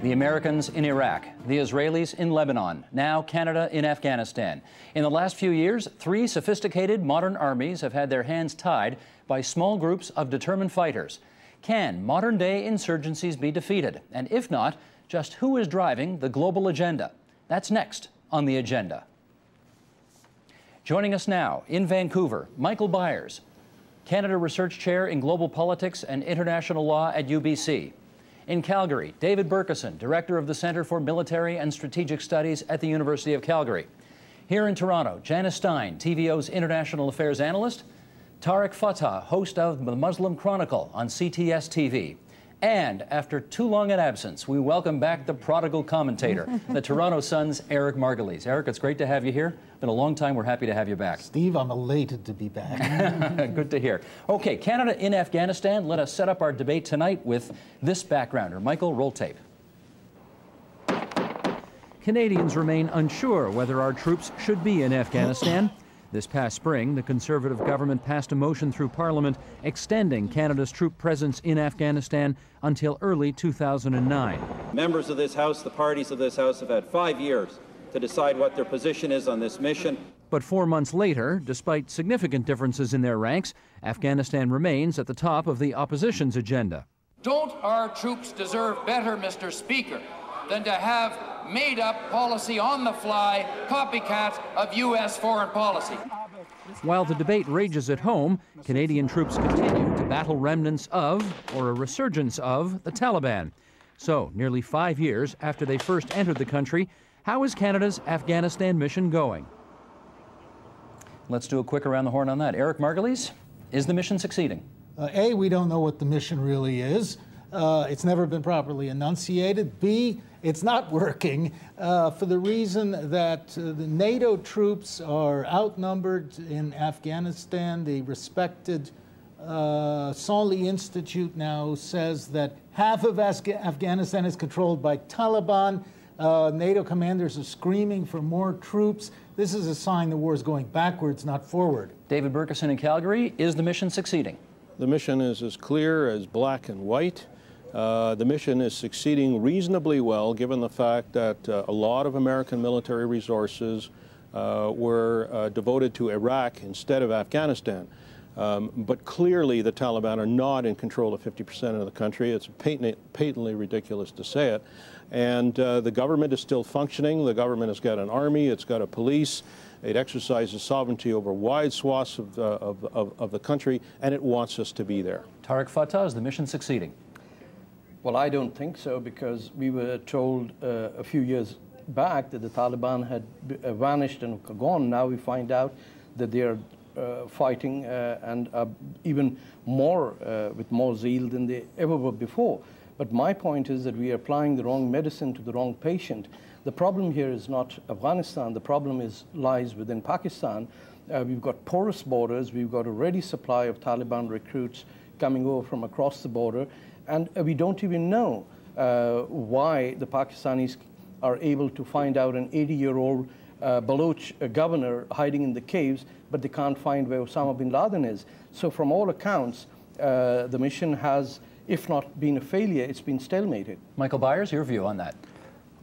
The Americans in Iraq, the Israelis in Lebanon, now Canada in Afghanistan. In the last few years, 3 sophisticated modern armies have had their hands tied by small groups of determined fighters. Can modern-day insurgencies be defeated? And if not, just who is driving the global agenda? That's next on The Agenda. Joining us now in Vancouver, Michael Byers, Canada Research Chair in Global Politics and International Law at UBC. In Calgary, David Bercuson, Director of the Centre for Military and Strategic Studies at the University of Calgary. Here in Toronto, Janice Stein, TVO's International Affairs Analyst. Tarek, host of The Muslim Chronicle on CTS TV. And after too long an absence, we welcome back the prodigal commentator, the Toronto Sun's Eric Margolis. Eric, it's great to have you here. Been a long time. We're happy to have you back. Steve, I'm elated to be back. Good to hear. Okay, Canada in Afghanistan. Let us set up our debate tonight with this backgrounder. Michael, roll tape. Canadians remain unsure whether our troops should be in Afghanistan. This past spring, the Conservative government passed a motion through Parliament extending Canada's troop presence in Afghanistan until early 2009. Members of this House, the parties of this House, have had 5 years to decide what their position is on this mission. But 4 months later, despite significant differences in their ranks, Afghanistan remains at the top of the opposition's agenda. Don't our troops deserve better, Mr. Speaker, than to have made-up policy on the fly, copycats of U.S. foreign policy? While the debate rages at home, Canadian troops continue to battle remnants of, or a resurgence of, the Taliban. So, nearly 5 years after they first entered the country, how is Canada's Afghanistan mission going? Let's do a quick around the horn on that. Eric Margolis, is the mission succeeding? A, we don't know what the mission really is. It's never been properly enunciated. B, it's not working for the reason that the NATO troops are outnumbered in Afghanistan. The respected Sonley Institute now says that half of Afghanistan is controlled by Taliban. NATO commanders are screaming for more troops. This is a sign the war is going backwards, not forward. David Bercuson in Calgary, is the mission succeeding? The mission is as clear as black and white. The mission is succeeding reasonably well, given the fact that a lot of American military resources were devoted to Iraq instead of Afghanistan. But clearly the Taliban are not in control of 50% of the country. It's patently ridiculous to say it. And the government is still functioning. The government has got an army, it's got a police, it exercises sovereignty over wide swaths of the country, and it wants us to be there. Tarek, is the mission succeeding? Well, I don't think so, because we were told a few years back that the Taliban had vanished and gone. Now we find out that they are fighting and even more with more zeal than they ever were before. But my point is that we are applying the wrong medicine to the wrong patient. The problem here is not Afghanistan. The problem lies within Pakistan. We've got porous borders. We've got a ready supply of Taliban recruits coming over from across the border. And we don't even know why the Pakistanis are able to find out an 80-year-old Baloch governor hiding in the caves, but they can't find where Osama bin Laden is. So from all accounts, the mission has, if not been a failure, it's been stalemated. Michael Byers, your view on that?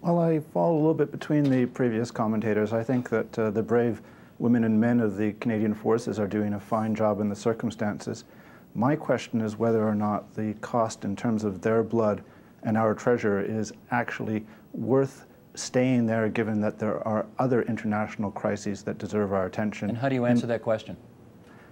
Well, I fall a little bit between the previous commentators. I think that the brave women and men of the Canadian forces are doing a fine job in the circumstances. My question is whether or not the cost in terms of their blood and our treasure is actually worth staying there, given that there are other international crises that deserve our attention. And how do you answer that question?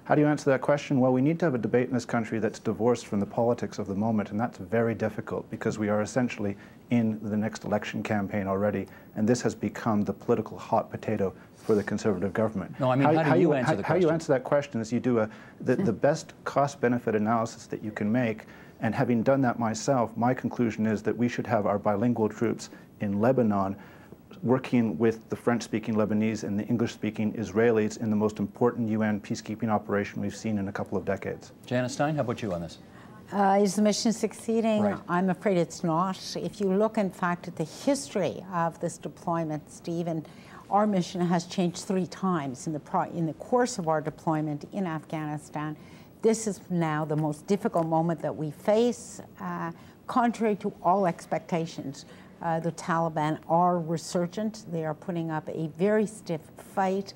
How do you answer that question? Well, we need to have a debate in this country that's divorced from the politics of the moment, and that's very difficult because we are essentially in the next election campaign already, and this has become the political hot potato for the Conservative government. No, I mean, how do you answer the question? How you answer that question is you do the best cost-benefit analysis that you can make, and having done that myself, my conclusion is that we should have our bilingual troops in Lebanon working with the French-speaking Lebanese and the English-speaking Israelis in the most important UN peacekeeping operation we've seen in a couple of decades. Janice Stein, how about you on this? Is the mission succeeding? Right. I'm afraid it's not. If you look, in fact, at the history of this deployment, Stephen, our mission has changed 3 times in the course of our deployment in Afghanistan. This is now the most difficult moment that we face, contrary to all expectations. The Taliban are resurgent. They are putting up a very stiff fight.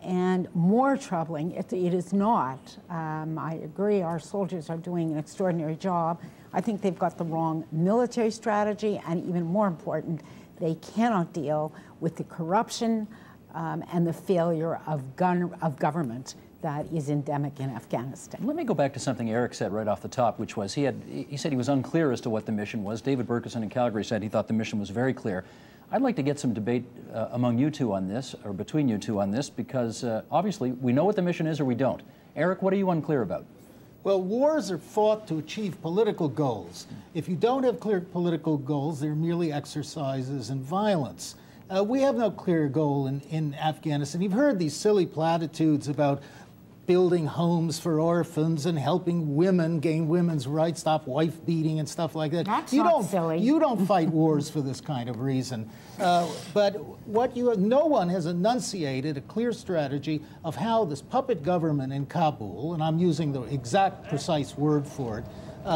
And more troubling, it is not. I agree, our soldiers are doing an extraordinary job. I think they've got the wrong military strategy, and even more important, they cannot deal with the corruption and the failure of government that is endemic in Afghanistan. Let me go back to something Eric said right off the top, which was he said he was unclear as to what the mission was. David Bercuson in Calgary said he thought the mission was very clear. I'd like to get some debate among you two on this, or between you two on this, because obviously we know what the mission is or we don't. Eric, what are you unclear about? Well, wars are fought to achieve political goals. If you don't have clear political goals, they're merely exercises in violence. We have no clear goal in Afghanistan. You've heard these silly platitudes about building homes for orphans and helping women gain women's rights, stop wife beating and stuff like that. That's not silly. You don't fight wars for this kind of reason. But no one has enunciated a clear strategy of how this puppet government in Kabul, and I'm using the exact precise word for it,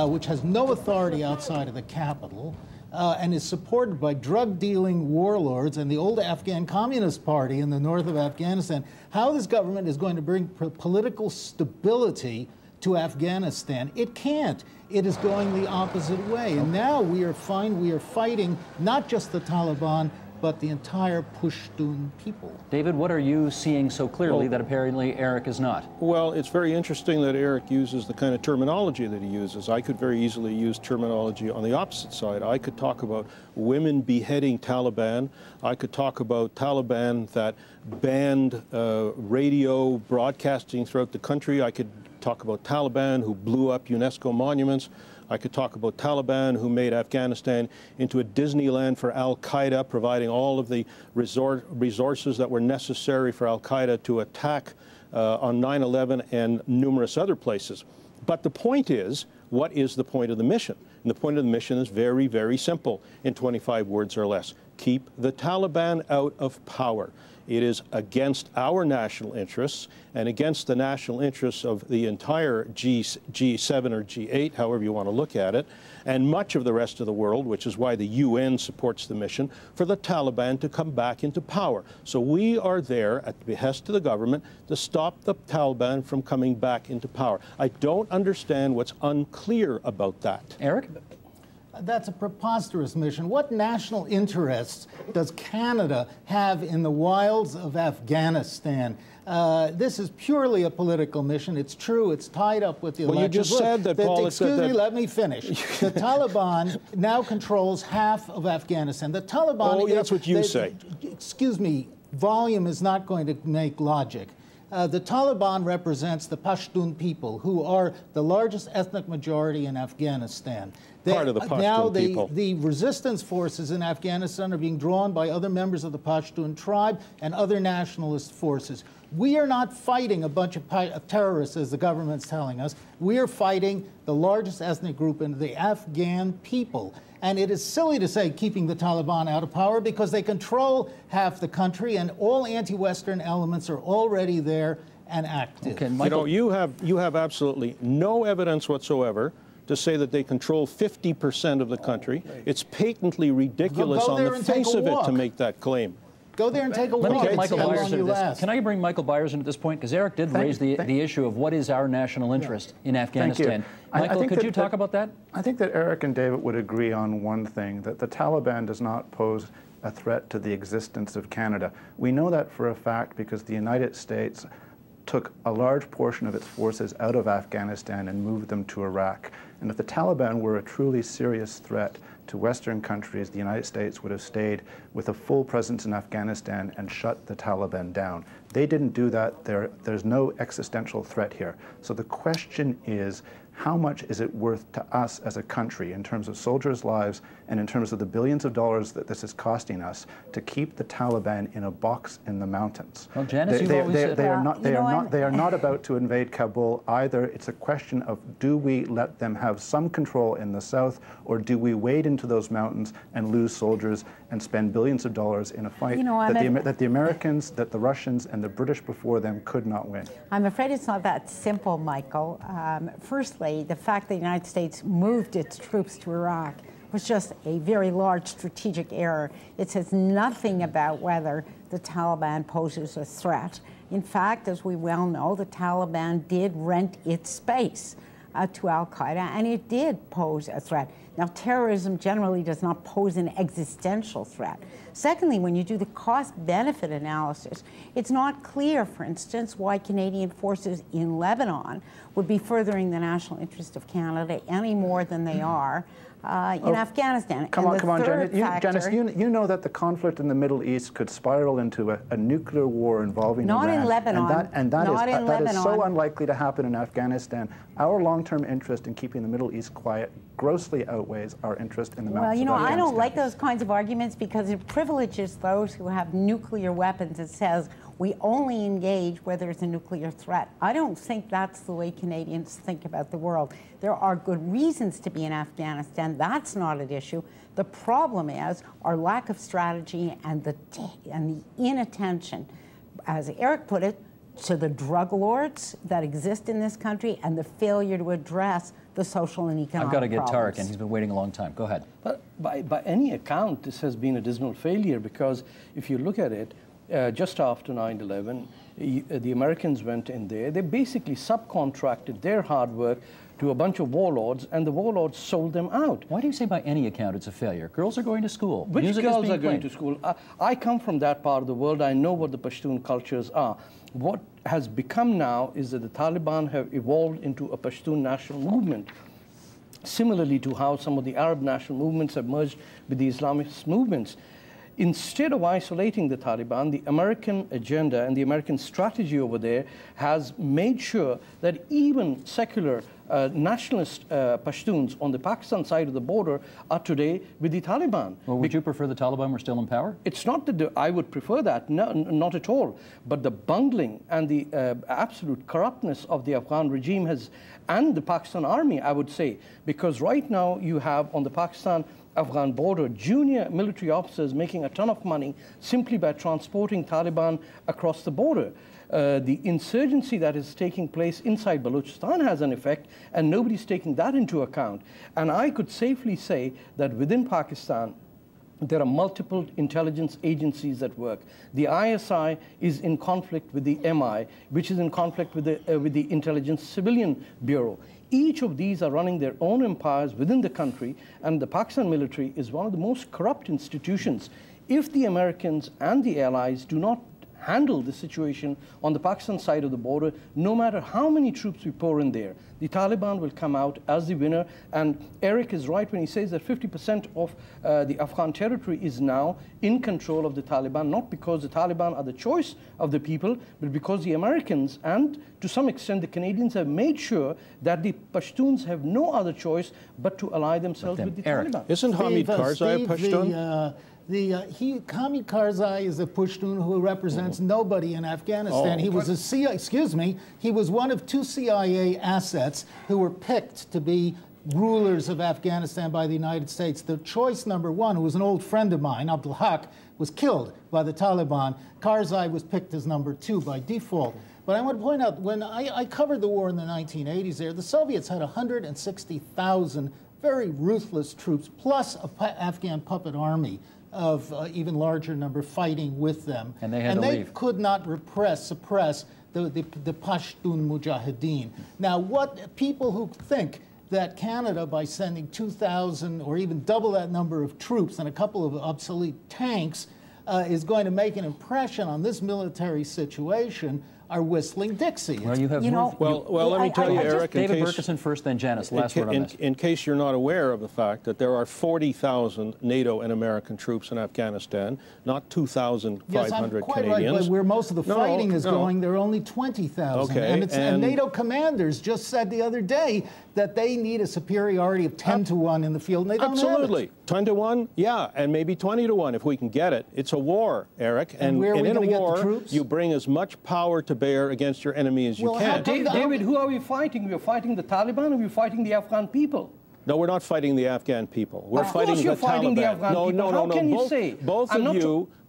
which has no authority outside of the capital, and is supported by drug-dealing warlords and the old Afghan Communist Party in the north of Afghanistan, how this government is going to bring political stability to Afghanistan. It can't. It is going the opposite way. And now we are fighting not just the Taliban, but the entire Pashtun people. David, what are you seeing so clearly that apparently Eric is not? Well, it's very interesting that Eric uses the kind of terminology that he uses. I could very easily use terminology on the opposite side. I could talk about women beheading Taliban. I could talk about Taliban that banned radio broadcasting throughout the country. I could talk about Taliban who blew up UNESCO monuments. I could talk about Taliban who made Afghanistan into a Disneyland for al-Qaeda, providing all of the resources that were necessary for al-Qaeda to attack on 9/11 and numerous other places. But the point is, what is the point of the mission? And the point of the mission is very, very simple in 25 words or less. Keep the Taliban out of power. It is against our national interests and against the national interests of the entire G7 or G8, however you want to look at it, and much of the rest of the world, which is why the UN supports the mission, for the Taliban to come back into power. So we are there at the behest of the government to stop the Taliban from coming back into power. I don't understand what's unclear about that. Eric? That's a preposterous mission. What national interests does Canada have in the wilds of Afghanistan? This is purely a political mission. It's true. It's tied up with the elections. Well, you just said that, Paul. Excuse me, let me finish. The Taliban now controls half of Afghanistan. The Taliban... Oh, that's what you say. Excuse me. Volume is not going to make logic. The Taliban represents the Pashtun people, who are the largest ethnic majority in Afghanistan. Part of the Pashtun people. The resistance forces in Afghanistan are being drawn by other members of the Pashtun tribe and other nationalist forces. We are not fighting a bunch of terrorists, as the government's telling us. We are fighting the largest ethnic group in the Afghan people. And it is silly to say keeping the Taliban out of power, because they control half the country and all anti-Western elements are already there and active. Okay, Michael. You know, you have absolutely no evidence whatsoever to say that they control 50% of the country. It's patently ridiculous on the face of it to make that claim. Go there and take a walk. Let me get Michael Byers into this. Last. Can I bring Michael Byers into this point? Because Eric did raise the issue of what is our national interest in Afghanistan. Michael, could you talk about that? I think that Eric and David would agree on one thing, that the Taliban does not pose a threat to the existence of Canada. We know that for a fact because the United States took a large portion of its forces out of Afghanistan and moved them to Iraq. And if the Taliban were a truly serious threat to Western countries, the United States would have stayed with a full presence in Afghanistan and shut the Taliban down. They didn't do that. There's no existential threat here. So the question is, how much is it worth to us as a country in terms of soldiers' lives and in terms of the billions of dollars that this is costing us to keep the Taliban in a box in the mountains? Well, Janice, you've always said they are not about to invade Kabul either. It's a question of, do we let them have some control in the south, or do we wade into those mountains and lose soldiers and spend billions of dollars in a fight that the Americans, that the Russians, and the British before them could not win? I'm afraid it's not that simple, Michael. Firstly, the fact that the United States moved its troops to Iraq was just a very large strategic error. It says nothing about whether the Taliban poses a threat. In fact, as we well know, the Taliban did rent its space to al-Qaeda, and it did pose a threat. Now, terrorism generally does not pose an existential threat. Secondly, when you do the cost-benefit analysis, it's not clear, for instance, why Canadian forces in Lebanon would be furthering the national interest of Canada any more than they are in Afghanistan. Come on, Janice, you know that the conflict in the Middle East could spiral into a nuclear war involving Iran. Not in Lebanon. And that is so unlikely to happen in Afghanistan. Our long-term interest in keeping the Middle East quiet grossly outweighs our interest in the mountains of Afghanistan. I don't like those kinds of arguments because it privileges those who have nuclear weapons. It says we only engage where there's a nuclear threat. I don't think that's the way Canadians think about the world. There are good reasons to be in Afghanistan. That's not an issue. The problem is our lack of strategy and the inattention, as Eric put it, to the drug lords that exist in this country and the failure to address the social and economic I've got to get problems. Tarek, and he's been waiting a long time. Go ahead. But by any account, this has been a dismal failure because if you look at it, just after 9/11, the Americans went in there. They basically subcontracted their hard work to a bunch of warlords, and the warlords sold them out. Why do you say by any account it's a failure? Girls are going to school. Which Music girls is being are going played. to school? I come from that part of the world. I know what the Pashtun cultures are. What has become now is that the Taliban have evolved into a Pashtun national movement, similarly to how some of the Arab national movements have merged with the Islamist movements. Instead of isolating the Taliban, the American agenda and the American strategy over there has made sure that even secular nationalist Pashtuns on the Pakistan side of the border are today with the Taliban. Well, would you prefer the Taliban were still in power? It's not that I would prefer that, no, not at all. But the bungling and the absolute corruptness of the Afghan regime and the Pakistan army, I would say, because right now you have on the Pakistan-Afghan border junior military officers making a ton of money simply by transporting Taliban across the border. The insurgency that is taking place inside Balochistan has an effect, and nobody's taking that into account. And I could safely say that within Pakistan, there are multiple intelligence agencies that work. The ISI is in conflict with the MI, which is in conflict with the Intelligence Civilian Bureau. Each of these are running their own empires within the country, and the Pakistan military is one of the most corrupt institutions. If the Americans and the allies do not handle the situation on the Pakistan side of the border, no matter how many troops we pour in there, the Taliban will come out as the winner. And Eric is right when he says that 50% of the Afghan territory is now in control of the Taliban, not because the Taliban are the choice of the people, but because the Americans and to some extent the Canadians have made sure that the Pashtuns have no other choice but to ally themselves with the Taliban. Isn't Hamid Karzai a Pashtun? Hamid Karzai is a Pashtun who represents nobody in Afghanistan. He was he was one of 2 CIA assets who were picked to be rulers of Afghanistan by the United States. The choice number 1, who was an old friend of mine, Abdul Haq, was killed by the Taliban. Karzai was picked as number 2 by default. But I want to point out, when I covered the war in the 1980s there, the Soviets had 160,000 very ruthless troops, plus an Afghan puppet army of even larger number fighting with them. And they had to leave. Could not suppress the Pashtun Mujahideen. Now, what people who think that Canada, by sending 2,000 or even double that number of troops and a couple of obsolete tanks, is going to make an impression on this military situation are whistling Dixie. Well, you have well, let me tell you, Eric, David Bercuson first, then Janice. Last word on this. In case you're not aware of the fact that there are 40,000 NATO and American troops in Afghanistan, not 2,500 yes, I'm quite Canadians. Right, but where most of the fighting is going, there are only 20,000. Okay, and NATO commanders just said the other day that they need a superiority of 10 to 1 in the field, and they don't Absolutely. have it. 10 to 1, yeah, and maybe 20 to 1 if we can get it. It's a war, Eric, and where are we in a gonna get the war, troops? you bring as much power to bear against your enemy as you can. David, who are we fighting? We're fighting the Taliban, or we're fighting the Afghan people? No, we're not fighting the Afghan people. We're of fighting course you're the fighting Taliban. the Afghan people. No. How can you say? Both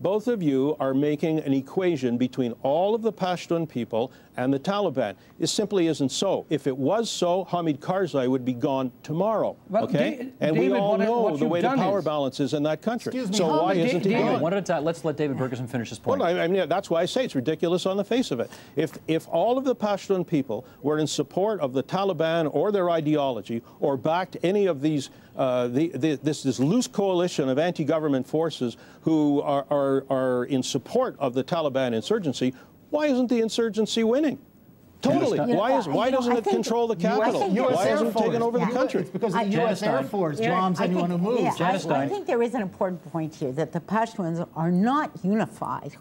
both of you are making an equation between all of the Pashtun people and the Taliban. It simply isn't so. If it was so, Hamid Karzai would be gone tomorrow, well, okay? And David, we all know the way the power balance is in that country. So why isn't he gone? One at a time. Let's let David Bercuson finish his point. Well, I mean, that's why I say it's ridiculous on the face of it. If all of the Pashtun people were in support of the Taliban or their ideology, or backed any of these this loose coalition of anti-government forces who are in support of the Taliban insurgency, why isn't the insurgency winning? Totally. Why doesn't it control the capital? Why hasn't it taken over the country? It's because the U.S. Air Force bombs anyone who moves. I think there is an important point here, that the Pashtuns are not unified.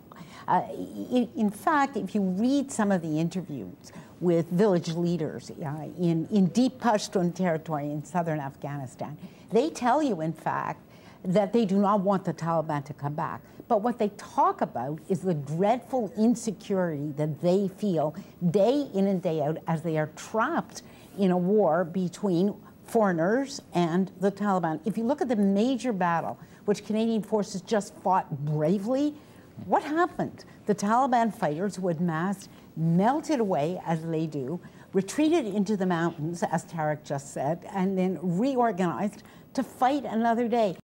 In fact, if you read some of the interviews with village leaders in deep Pashtun territory in southern Afghanistan, they tell you, in fact, that they do not want the Taliban to come back. But what they talk about is the dreadful insecurity that they feel day in and day out as they are trapped in a war between foreigners and the Taliban. If you look at the major battle, which Canadian forces just fought bravely, what happened? The Taliban fighters who had massed melted away, as they do, retreated into the mountains, as Tarek just said, and then reorganized to fight another day.